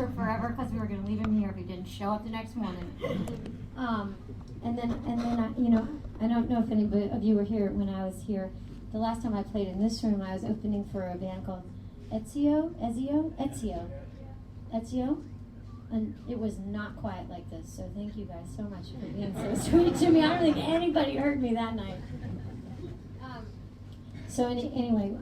sister forever because we were going to leave him here if he didn't show up the next morning. And then I don't know if anybody of you were here when I was here. The last time I played in this room, I was opening for a band called Ezio, and it was not quiet like this. So thank you guys so much for being so sweet to me. I don't think anybody heard me that night. Anyway,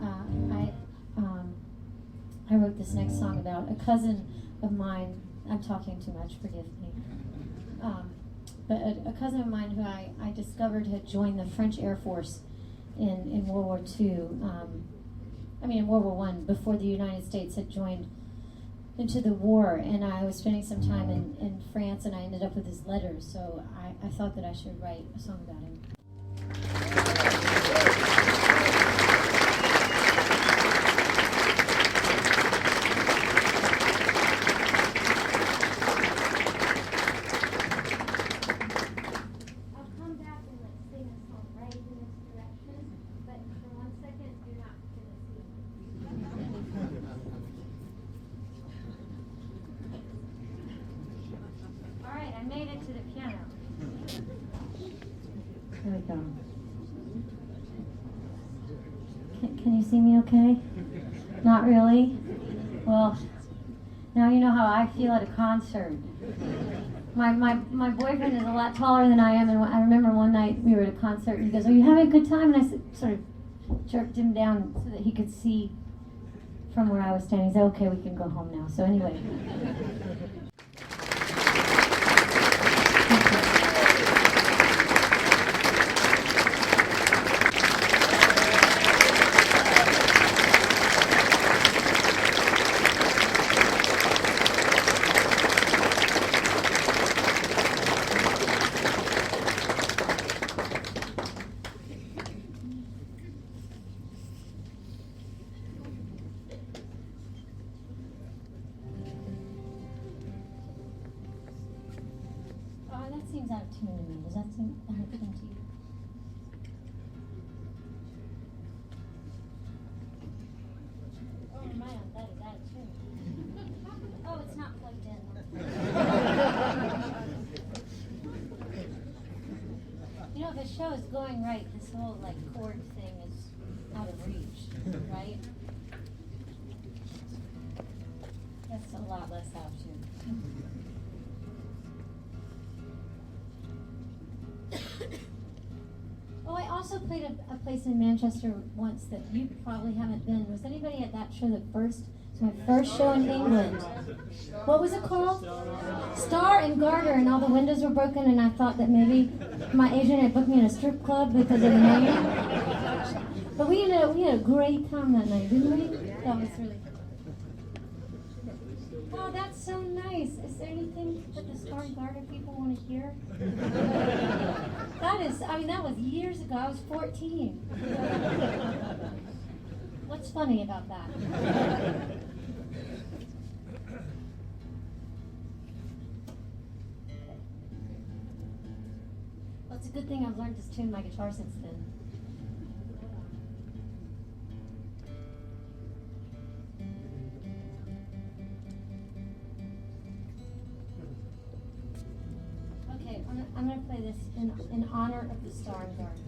I wrote this next song about a cousin of mine. I'm talking too much, forgive me. But a cousin of mine who I discovered had joined the French Air Force in World War II. In World War I, before the United States had joined into the war. And I was spending some time in France, and I ended up with his letters. So I thought that I should write a song about him. I made it to the piano. There we go. Can you see me okay? Not really? Well, now you know how I feel at a concert. My boyfriend is a lot taller than I am, and I remember one night we were at a concert, and he goes, "Are you having a good time?" And I sort of jerked him down so that he could see from where I was standing. He said, "Okay, we can go home now." So anyway. That seems out of tune to me. Does that seem out of tune to you? Oh man, that is out of tune. Oh, it's not plugged in. You know, if the show is going right, this whole chord thing is out of reach, right? That's a lot less out of tune. Oh, I also played a place in Manchester once that you probably haven't been. Was anybody at that show? It was my first show in England. What was it called? Star and Garter, and all the windows were broken, and I thought that maybe my agent had booked me in a strip club because of the name. But we had a great time that night, didn't we? That was really fun. Oh, that's so nice. Is there anything that the Star and Garter people want to hear? That was years ago. I was 14. What's funny about that? Well, it's a good thing I've learned to tune my guitar since then. I'm going to play this in honor of the Star and Garter.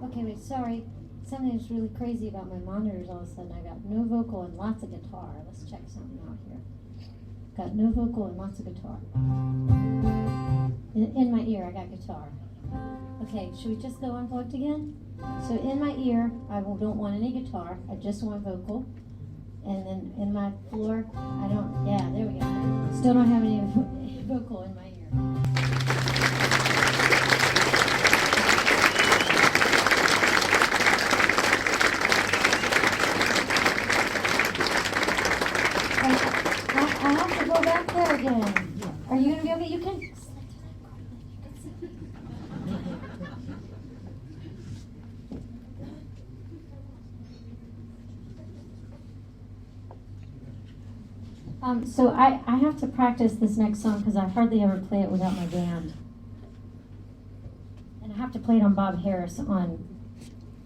Okay, wait, sorry. Something's really crazy about my monitors all of a sudden. I got no vocal and lots of guitar. Let's check something out here. Got no vocal and lots of guitar. In my ear, I got guitar. Okay, should we just go unplugged again? So in my ear, I don't want any guitar. I just want vocal. And then in my floor, there we go. Still don't have any vocal in my ear. I have to go back there again. Are you going to be okay? You can. So I have to practice this next song because I hardly ever play it without my band. And I have to play it on Bob Harris on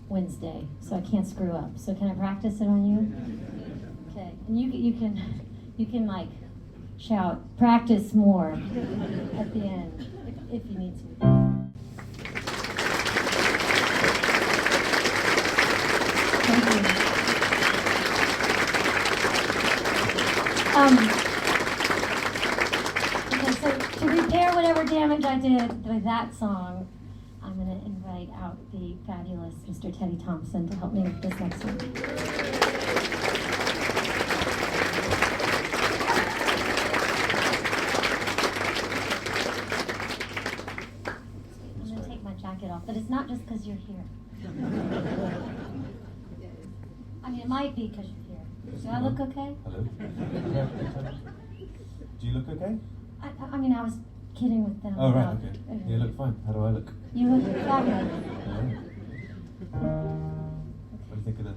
Wednesday, so I can't screw up. So can I practice it on you? Okay, and you can like shout, practice more at the end if you need to. Thank you. Okay, so to repair whatever damage I did with that song, I'm going to invite out the fabulous Mr. Teddy Thompson to help me with this next one. I'm going to take my jacket off, but it's not just because you're here. I mean, it might be because you're here. Do I look okay? Hello? Do you look okay? I mean, I was kidding with them. Oh, right, okay. You look fine. How do I look? You look fabulous. What do you think of the...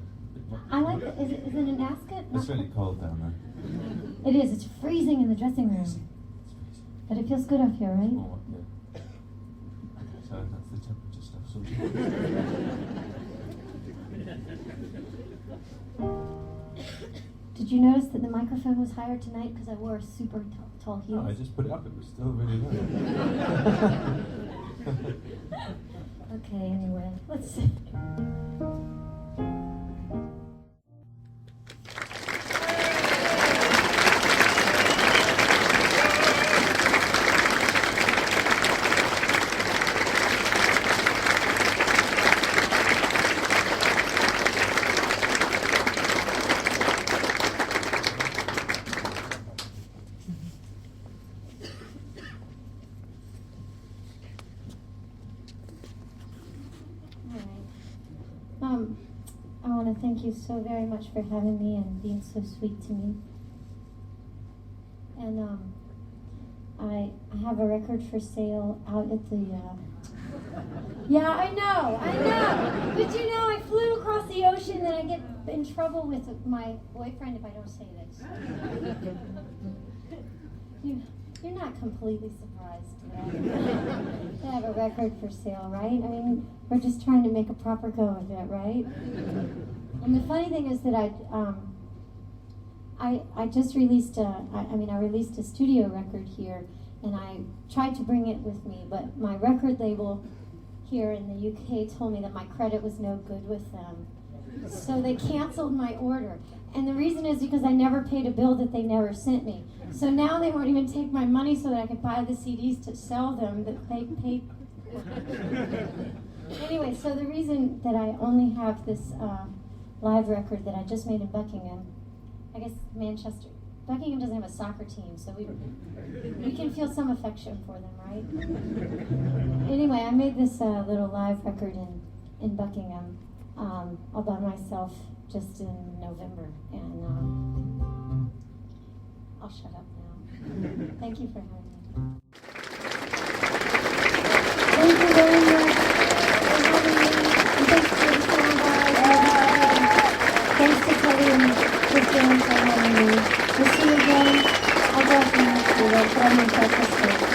I like it. Is it an ascot? It's really cold down there. It is. It's freezing in the dressing room. But it feels good up here, right? Oh, yeah. So that's the temperature stuff. So Did you notice that the microphone was higher tonight because I wore a super tall heels? no, I just put it up. It was still really low. Okay, anyway, let's see. I want to thank you so very much for having me and being so sweet to me. And I have a record for sale out at the... Yeah, I know. But you know, I flew across the ocean and I get in trouble with my boyfriend if I don't say this. You're not completely surprised to have a record for sale, right? I mean, we're just trying to make a proper go of it, right? And the funny thing is that I just released I released a studio record here, and I tried to bring it with me, but my record label here in the UK told me that my credit was no good with them. So they canceled my order. And the reason is because I never paid a bill that they never sent me. So now they won't even take my money so that I could buy the CDs to sell them that they paid. Anyway, so the reason that I only have this live record that I just made in Buckingham, I guess Manchester, Buckingham doesn't have a soccer team, so we can feel some affection for them, right? Anyway, I made this little live record in Buckingham all by myself just in November, and I'll shut up now. Thank you for having me. Thank you very much for having me, and thanks to the sound guys. Thanks to Teddy and Christian for having me. We'll see you again. I'll go from next year, but I'm in Texas.